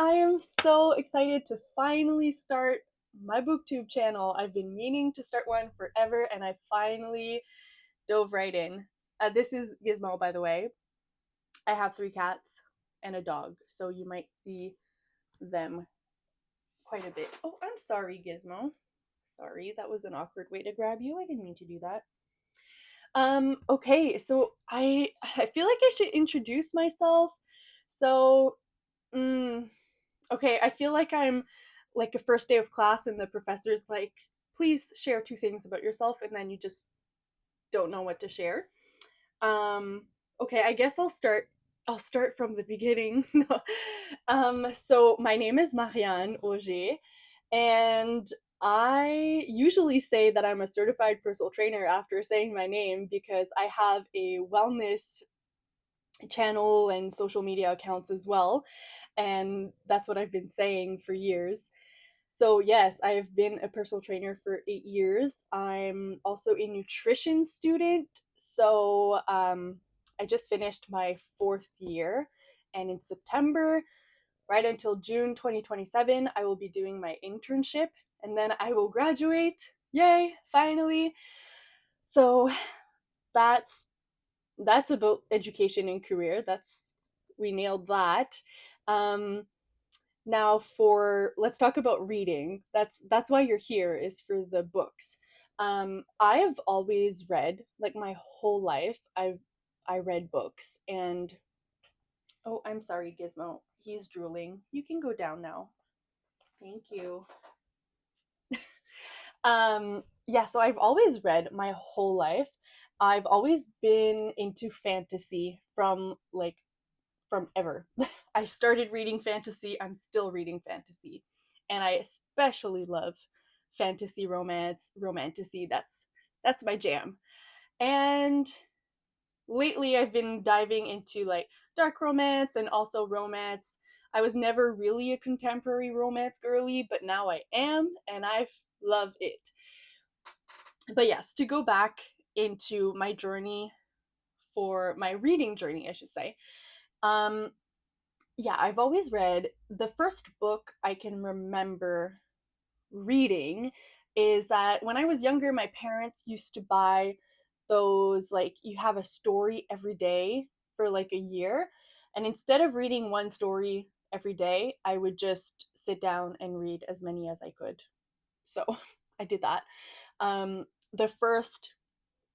I am so excited to finally start my BookTube channel. I've been meaning to start one forever, and I finally dove right in. This is Gizmo, by the way. I have 3 cats and a dog, so you might see them quite a bit. Oh, I'm sorry, Gizmo. Sorry, that was an awkward way to grab you. I didn't mean to do that. Okay, so I feel like I should introduce myself. So, mm, okay, I feel like I'm like a first day of class and the professor's like, please share 2 things about yourself, and then you just don't know what to share. Okay, I guess I'll start from the beginning. No. So my name is Marianne Auger, and I usually say that I'm a certified personal trainer after saying my name because I have a wellness channel and social media accounts as well, and that's what I've been saying for years. So yes, I've been a personal trainer for 8 years. I'm also a nutrition student. So I just finished my 4th year, and in September, right until June 2027, I will be doing my internship, and then I will graduate. Yay, finally. So that's that's about education and career. That's We nailed that. Um, Now for let's talk about reading. That's why you're here, is for the books. I have always read, like my whole life. I read books, and oh, I'm sorry, Gizmo. He's drooling. You can go down now. Thank you. Yeah, so I've always read my whole life. I've always been into fantasy from ever. I started reading fantasy, I'm still reading fantasy. And I especially love fantasy romance, romantasy. That's my jam. And lately I've been diving into like dark romance and also romance. I was never really a contemporary romance girly, but now I am, and I love it. But yes, to go back into my journey, for my reading journey, I should say. Um, yeah, I've always read. The first book I can remember reading is that when I was younger, my parents used to buy those, like, you have a story every day for like a year. And instead of reading one story every day, I would just sit down and read as many as I could. So I did that. The first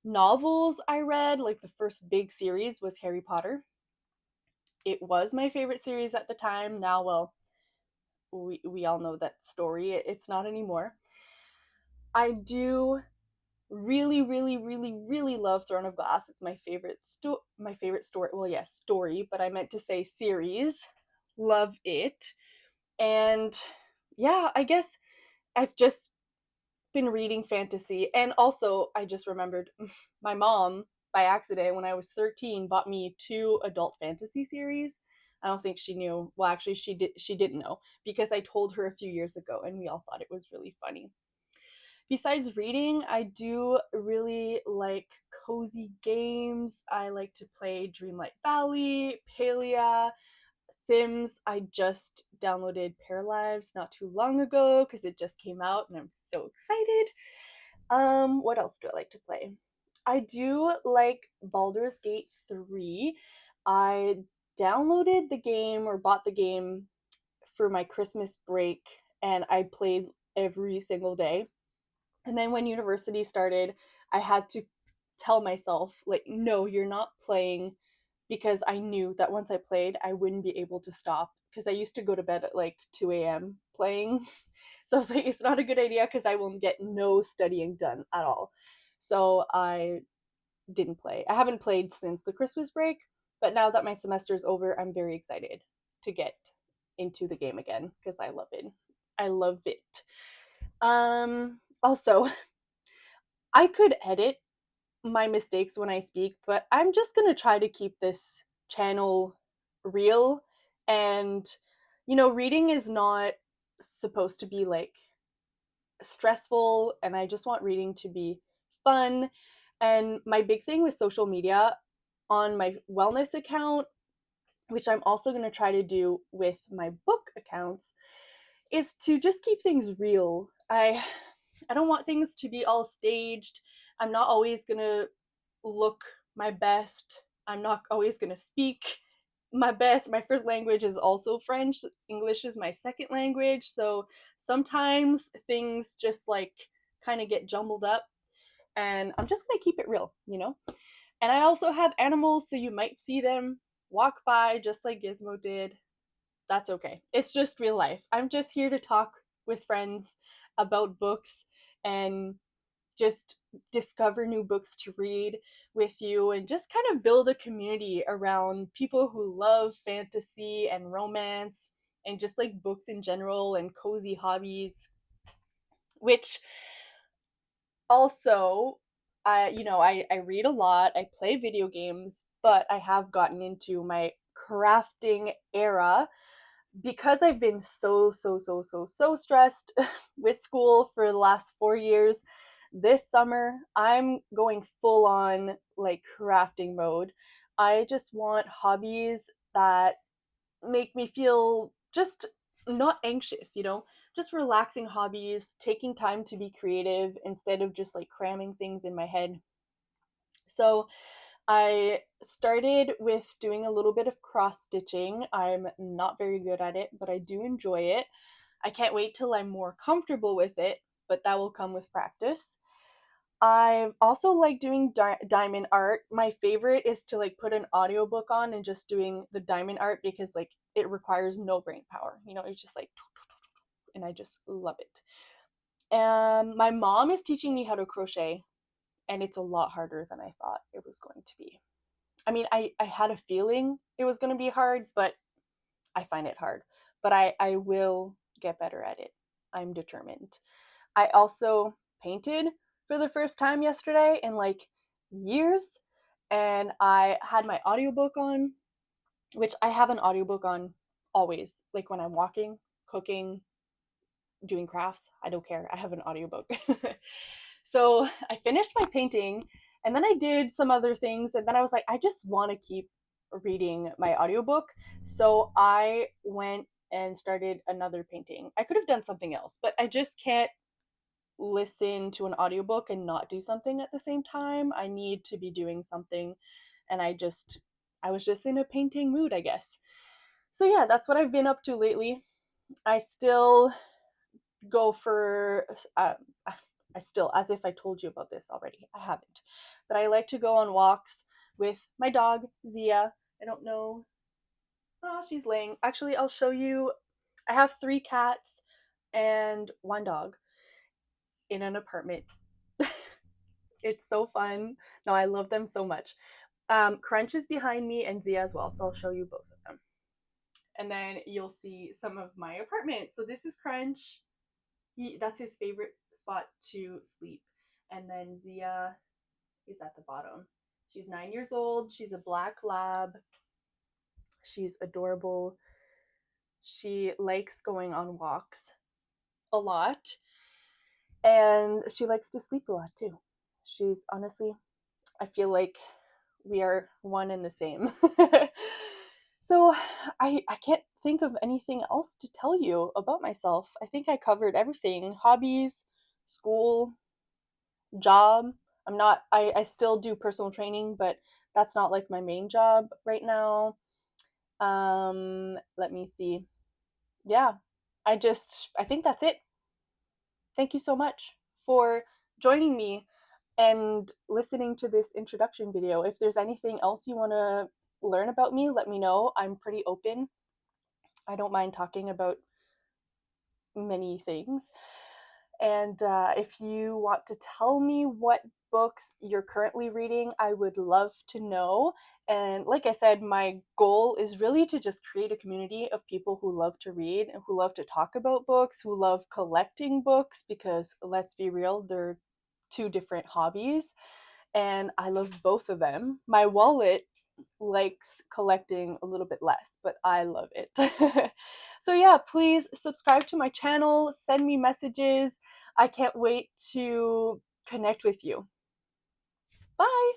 novels I read, like the first big series, was Harry Potter. It was my favorite series at the time. Now, well, we all know that story. It's not anymore. I do really, really, really, really love Throne of Glass. It's my favorite story. Well, yes, story, but I meant to say series. Love it. And yeah, I guess I've just been reading fantasy. And also, I just remembered my mom, by accident, when I was 13, bought me 2 adult fantasy series. I don't think she knew. Well, actually, she didn't know, because I told her a few years ago, and we all thought it was really funny. Besides reading, I do really like cozy games. I like to play Dreamlight Valley, Palia, Sims. I just downloaded Pair Lives not too long ago because it just came out, and I'm so excited. What else do I like to play? I do like Baldur's Gate 3. I downloaded the game, or bought the game, for my Christmas break, and I played every single day. And then when university started, I had to tell myself, like, no, you're not playing, because I knew that once I played, I wouldn't be able to stop, because I used to go to bed at like 2 a.m. playing. So I was like, it's not a good idea because I will get no studying done at all. So I didn't play. I haven't played since the Christmas break, but now that my semester's over, I'm very excited to get into the game again because I love it. I love it. Also, I could edit my mistakes when I speak, but I'm just going to try to keep this channel real. And, reading is not supposed to be like stressful, and I just want reading to be fun. And my big thing with social media, on my wellness account, which I'm also going to try to do with my book accounts, is to just keep things real. I don't want things to be all staged. I'm not always going to look my best. I'm not always going to speak my best. My first language is also French. English is my second language. So sometimes things just like kind of get jumbled up, and I'm just going to keep it real, you know? And I also have animals, so you might see them walk by just like Gizmo did. That's okay. It's just real life. I'm just here to talk with friends about books and just discover new books to read with you, and just kind of build a community around people who love fantasy and romance and just like books in general and cozy hobbies, which also I read a lot, I play video games, but I have gotten into my crafting era because I've been so stressed with school for the last 4 years. This summer, I'm going full on like crafting mode. I just want hobbies that make me feel just not anxious, just relaxing hobbies, taking time to be creative instead of just like cramming things in my head. So I started with doing a little bit of cross stitching. I'm not very good at it, but I do enjoy it. I can't wait till I'm more comfortable with it, but that will come with practice. I also like doing diamond art. My favorite is to like put an audiobook on and just doing the diamond art, because like it requires no brain power. It's just like, and I just love it. My mom is teaching me how to crochet, and it's a lot harder than I thought it was going to be. I mean, I had a feeling it was going to be hard, but I find it hard. But I will get better at it. I'm determined. I also painted for the first time yesterday in like years, and I had my audiobook on, which I have an audiobook on always. Like when I'm walking, cooking, doing crafts, I don't care. I have an audiobook. So I finished my painting, and then I did some other things, and then I was like, I just want to keep reading my audiobook. So I went and started another painting. I could have done something else, but I just can't listen to an audiobook and not do something at the same time. I need to be doing something, and I was just in a painting mood, I guess. So yeah, that's what I've been up to lately. I still go for I still, as if I told you about this already, I haven't, but I like to go on walks with my dog Zia. I don't know. Oh, she's laying. Actually, I'll show you. I have 3 cats and 1 dog in an apartment. It's so fun. No, I love them so much. Crunch is behind me and Zia as well, so I'll show you both of them. And then you'll see some of my apartment. So this is Crunch. That's his favorite spot to sleep. And then Zia is at the bottom. She's 9 years old. She's a black lab. She's adorable. She likes going on walks a lot. And she likes to sleep a lot too. She's honestly, I feel like we are one and the same. So I can't think of anything else to tell you about myself. I think I covered everything. Hobbies, school, job. I still do personal training, but that's not like my main job right now. Let me see. Yeah. I think that's it. Thank you so much for joining me and listening to this introduction video. If there's anything else you want to learn about me, let me know. I'm pretty open. I don't mind talking about many things. And if you want to tell me what books you're currently reading, I would love to know. And like I said, my goal is really to just create a community of people who love to read and who love to talk about books, who love collecting books, because let's be real, they're 2 different hobbies. And I love both of them. My wallet likes collecting a little bit less, but I love it. So yeah, please subscribe to my channel, send me messages. I can't wait to connect with you. Bye!